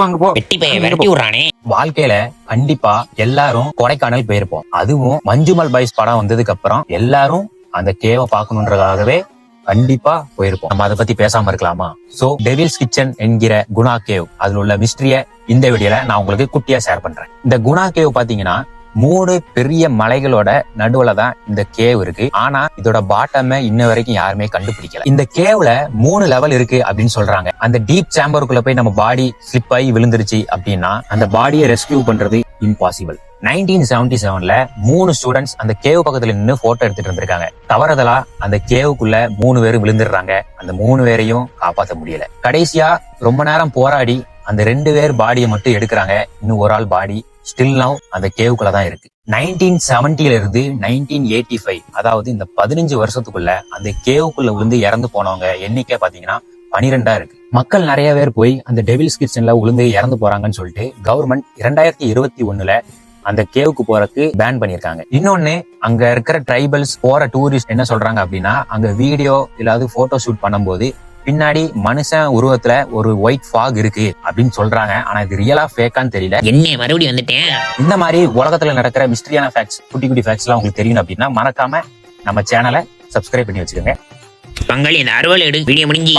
அங்க போ வெட்டி பைய விரட்டி விடுறானே. வாழ்க்கையில கண்டிப்பா எல்லாரும் கொடைக்கானல் போயிருப்போம். அதுவும் மஞ்சுமல் பாய்ஸ் படம் வந்ததுக்கு அப்புறம் எல்லாரும் அந்த கேவை பார்க்கணுன்றதாகவே கண்டிப்பா போயிருப்போம். நம்ம அதை பத்தி பேசாம இருக்கலாமா? சோ டெவில்ஸ் கிச்சன் என்கிற குணா கேவ், அதுல உள்ள மிஸ்ட்ரிய இந்த வீடியோல நான் உங்களுக்கு குட்டியா ஷேர் பண்றேன். இந்த குணா கேவ் பாத்தீங்கன்னா 3 பெரிய மலைகளோட நடுவுல தான் இந்த கேவ் இருக்கு. ஆனா இதோட பாட்டமை இன்ன வரைக்கும் யாருமே கண்டுபிடிக்கல. இந்த கேவ்ல 3 லெவல் இருக்கு அப்படின்னு சொல்றாங்க. அந்த டீப் சேம்பருக்குள்ள போய் நம்ம பாடி ஸ்லிப் ஆகி விழுந்துருச்சு அப்படின்னா அந்த பாடியை ரெஸ்கியூ பண்றது இம்பாசிபிள். 1977ல 3 ஸ்டூடெண்ட்ஸ் அந்த கேவ் பக்கத்துல நின்று போட்டோ எடுத்துட்டு இருந்திருக்காங்க. தவறுதலா அந்த கேவுக்குள்ள 3 பேரும் விழுந்துடுறாங்க. அந்த 3 பேரையும் காப்பாற்ற முடியல. கடைசியா ரொம்ப நேரம் போராடி அந்த 2 பேர் பாடியை மட்டும் எடுக்கிறாங்க. இன்னும் ஒரு ஆள் பாடி ஸ்டில் நவ் அந்த கேவுக்குள்ள தான் இருக்கு. 1970ல இருந்து 1985, அதாவது இந்த 15 வருஷத்துக்குள்ள அந்த கேவுக்குள்ள விழுந்து இறந்து போனவங்க எண்ணிக்கை பாத்தீங்கன்னா 12 இருக்கு. மக்கள் நிறைய பேர் போய் அந்த டெவில்ஸ் கிச்சன்ல விழுந்து இறந்து போறாங்கன்னு சொல்லிட்டு கவர்மெண்ட் 2021ல அந்த கேவுக்கு போறதுக்கு பேன் பண்ணிருக்காங்க. இன்னொன்னு, அங்க இருக்கிற ட்ரைபல்ஸ் போற டூரிஸ்ட் என்ன சொல்றாங்க அப்படின்னா, அங்க வீடியோ இல்லாத போட்டோ ஷூட் பண்ணும்போது பின்னாடி மனுஷன் உருவத்துல ஒரு ஒயிட் ஃபாக் இருக்கு அப்படின்னு சொல்றாங்க. ஆனா இது ரியலா ஃபேக்கான்னு தெரியல. என்ன மறுபடியும் வந்துட்டேன். இந்த மாதிரி உலகத்துல நடக்கிற மிஸ்டரியான ஃபேக்ட்ஸ், குட்டி குட்டி ஃபேக்ட்ஸ் எல்லாம் உங்களுக்கு தெரியும் அப்படின்னா மறக்காம நம்ம சேனலை சப்ஸ்கிரைப் பண்ணி வச்சுக்கோங்க. பங்காளி இந்த அறுவல் எடு வீடியோ முடிஞ்சு